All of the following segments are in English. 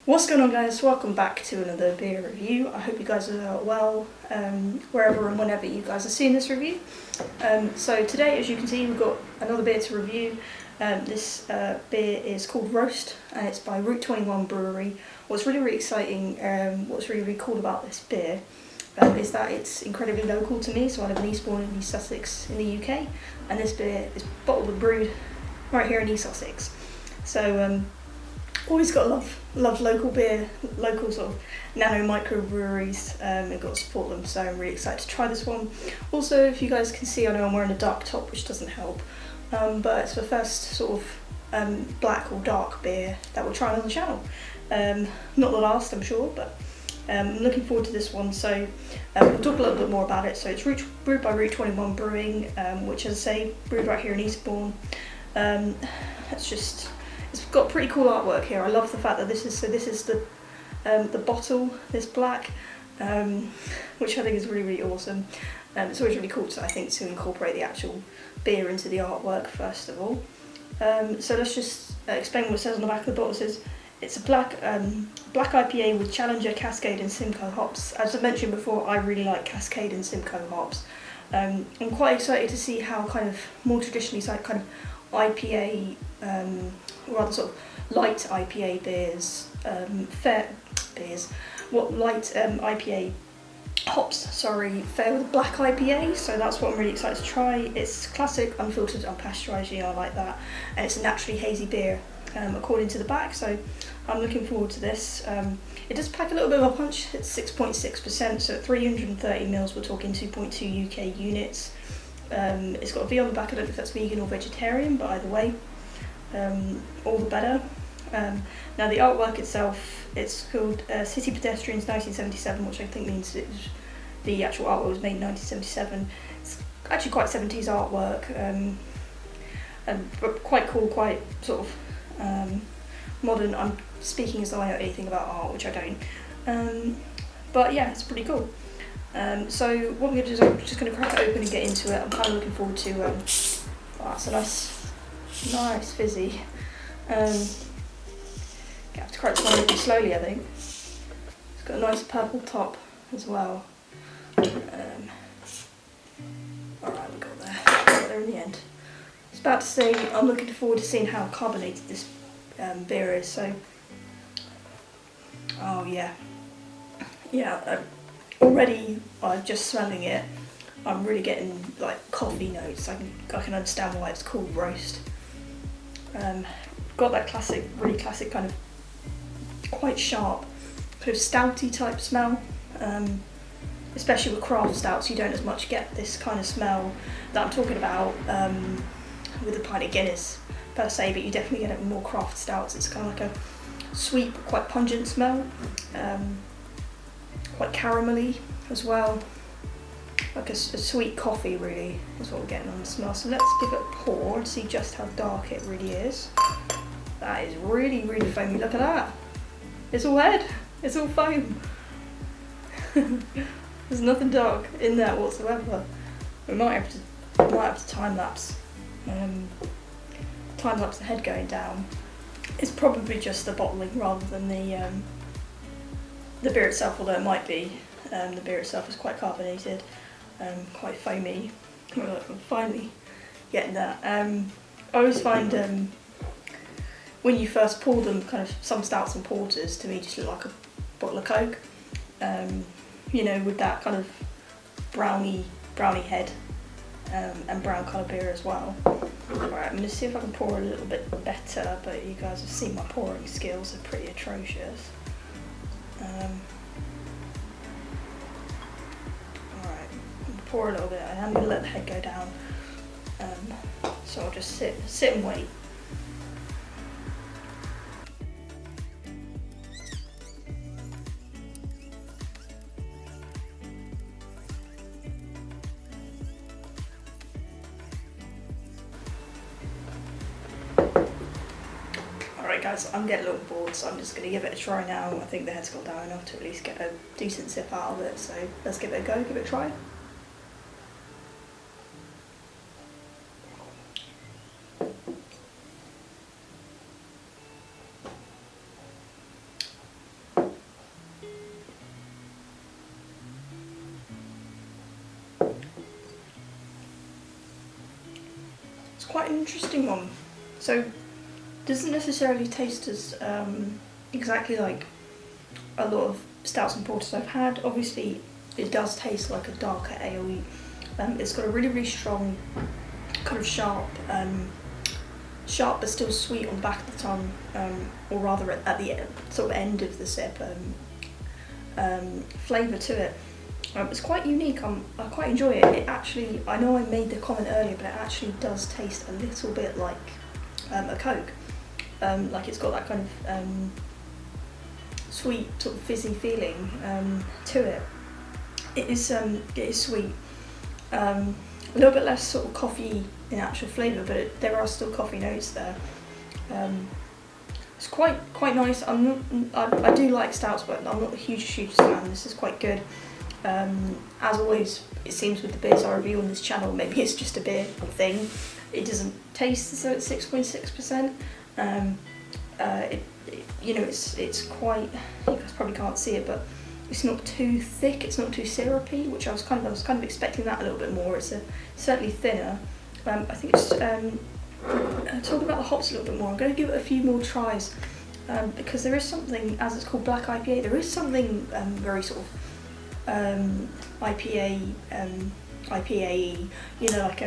What's going on, guys? Welcome back to another beer review. I hope you guys are well wherever and whenever you guys are seeing this review. So today, as you can see, we've got another beer to review. This beer is called Roast and it's by Route 21 Brewery. What's really exciting, what's really cool about this beer is that it's incredibly local to me. So I live in Eastbourne in East Sussex in the UK, and this beer is bottled and brewed right here in East Sussex. So always got to love local beer, local sort of nano micro breweries, and got to support them, so I'm really excited to try this one. Also, if you guys can see, I know I'm wearing a dark top, which doesn't help, but it's the first sort of black or dark beer that we're trying on the channel. Not the last, I'm sure, but I'm looking forward to this one. So we'll talk a little bit more about it. So it's brewed by Route 21 Brewing, which, as I say, brewed right here in Eastbourne. It's got pretty cool artwork here. I love the fact that this is the bottle, this black, which I think is really awesome. It's always really cool to incorporate the actual beer into the artwork first of all. So let's just explain what it says on the back of the bottle. It says it's a black IPA with Challenger, Cascade and Simcoe hops. As I mentioned before, I really like Cascade and Simcoe hops. I'm quite excited to see how kind of more traditionally kind of IPA, rather sort of light IPA beers, IPA hops, fare with black IPA. So that's what I'm really excited to try. It's classic, unfiltered, unpasteurised. I like that, and it's a naturally hazy beer, according to the back. So I'm looking forward to this. It does pack a little bit of a punch. It's 6.6%, so at 330 mils, we're talking 2.2 UK units. It's got a V on the back. I don't know if that's vegan or vegetarian, but either way, all the better. Now the artwork itself, it's called City Pedestrians 1977, which I think means the actual artwork was made in 1977. It's actually quite 70s artwork, but quite cool, quite sort of modern. I'm speaking as though I know anything about art, which I don't. But yeah, it's pretty cool. So what I'm going to do is I'm just going to crack it open and get into it. I'm kind of looking forward to, it's a nice fizzy. I have to crack this one really slowly, I think. It's got a nice purple top as well. Alright, we got there in the end. I was about to say, I'm looking forward to seeing how carbonated this beer is, so, oh yeah, already, just smelling it, I'm really getting like coffee notes. I can understand why it's called Roast. Got that really classic kind of quite sharp, kind of stouty type smell. Especially with craft stouts, you don't as much get this kind of smell that I'm talking about with a pint of Guinness per se, but you definitely get it with more craft stouts. It's kind of like a sweet, quite pungent smell. Quite caramelly as well, like a sweet coffee really is what we're getting on the smell. So let's give it a pour and see just how dark it really is. That is really foamy. Look at that, it's all head, it's all foam. There's nothing dark in there whatsoever. We might have to time lapse the head going down. It's probably just the bottling rather than the beer itself, although it might be. The beer itself is quite carbonated, quite foamy. I'm finally getting that. I always find when you first pour them, kind of some stouts and porters to me just look like a bottle of Coke. With that kind of brownie head and brown colour beer as well. Alright, I'm going to see if I can pour a little bit better, but you guys have seen my pouring skills are pretty atrocious. Alright, pour a little bit, and I'm going to let the head go down. So I'll just sit and wait. Alright guys, I'm getting a little bored, so I'm just going to give it a try now. I think the head's got down enough to at least get a decent sip out of it, so let's give it a go, give it a try. It's quite an interesting one. So, doesn't necessarily taste as exactly like a lot of stouts and porters I've had. Obviously, it does taste like a darker ale. It's got a really, really strong, kind of sharp but still sweet on the back of the tongue, or rather at the sort of end of the sip, flavour to it. It's quite unique. I quite enjoy it. It actually, I know I made the comment earlier, but it actually does taste a little bit like a Coke. Like it's got that kind of sweet, sort of fizzy feeling to it. It is sweet. A little bit less sort of coffee in actual flavour, but there are still coffee notes there. It's quite nice. I do like stouts, but I'm not a huge fan. This is quite good. As always, it seems with the beers I review on this channel, maybe it's just a beer thing. It doesn't taste as though it's 6.6%. You know, it's quite. You guys probably can't see it, but it's not too thick. It's not too syrupy, which I was kind of expecting that a little bit more. It's certainly thinner. I think it's talk about the hops a little bit more. I'm going to give it a few more tries because there is something, as it's called Black IPA. There is something very sort of IPA, you know, like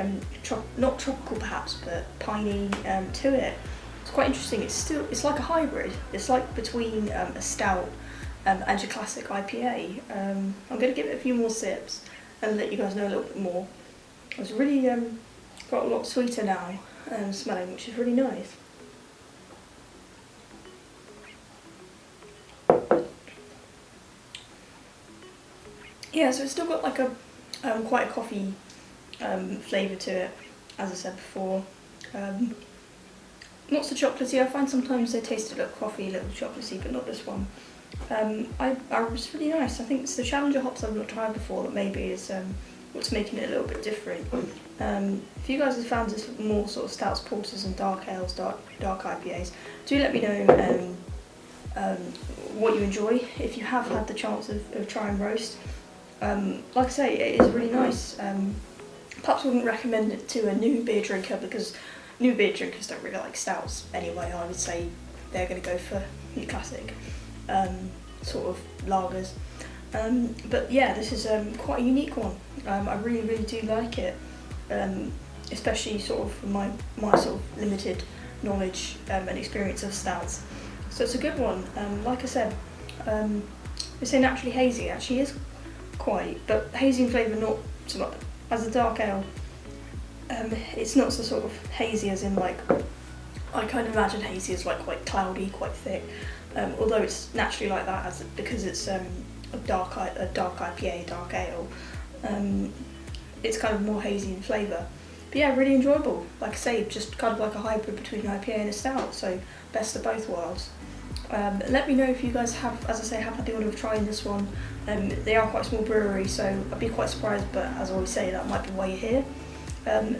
not tropical perhaps, but piney to it. It's quite interesting. It's like a hybrid. It's like between a stout and your classic IPA. I'm going to give it a few more sips and let you guys know a little bit more. It's really got a lot sweeter now smelling, which is really nice. Yeah, so it's still got like a quite a coffee flavour to it, as I said before. Not so chocolatey. I find sometimes they taste a little coffee, a little chocolatey, but not this one. It's really nice. I think it's the Challenger hops I've not tried before that maybe is what's making it a little bit different. If you guys are fans of more sort of stouts, porters and dark ales, dark IPAs, do let me know what you enjoy. If you have had the chance of trying roast, like I say, it is really nice. Perhaps wouldn't recommend it to a new beer drinker because new beer drinkers don't really like stouts anyway. I would say they're going to go for your classic sort of lagers. But yeah, this is quite a unique one. I really, really do like it, especially sort of from my sort of limited knowledge and experience of stouts. So it's a good one. Like I said, it's a naturally hazy. It actually is quite, but hazy in flavour, not so much as a dark ale. It's not so sort of hazy as in like, I kind of imagine hazy as like quite cloudy, quite thick. Although it's naturally like that because it's a dark IPA, dark ale. It's kind of more hazy in flavour. But yeah, really enjoyable. Like I say, just kind of like a hybrid between an IPA and a stout, so best of both worlds. Let me know if you guys have, as I say, have had the honour of trying this one. They are quite a small brewery, so I'd be quite surprised, but as I always say, that might be why you're here.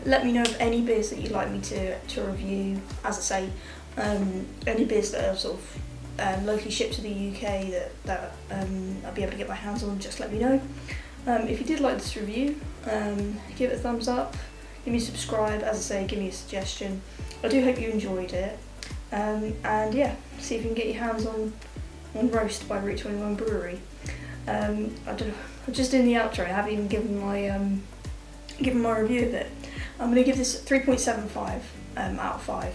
Let me know of any beers that you'd like me to review. As I say, any beers that are sort of locally shipped to the UK that I'll be able to get my hands on, just let me know. If you did like this review, give it a thumbs up, give me a subscribe, as I say, give me a suggestion. I do hope you enjoyed it. And yeah, see if you can get your hands on Roast by Route 21 Brewery. I don't know, I'm just in the outro, I haven't even given my review of it. I'm going to give this 3.75 out of 5.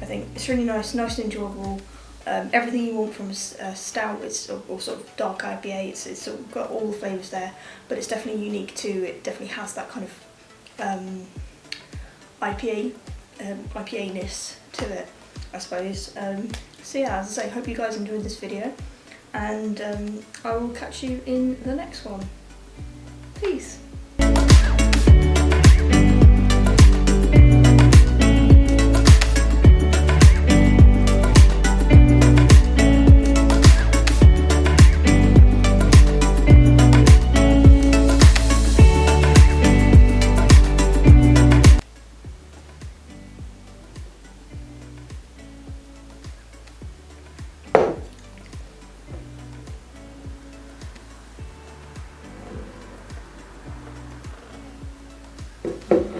I think it's really nice and enjoyable. Everything you want from a stout, or sort of dark IPA, it's sort of got all the flavours there, but it's definitely unique too. It definitely has that kind of IPA-ness to it, I suppose. So yeah, as I say, hope you guys enjoyed this video, and I will catch you in the next one. Peace.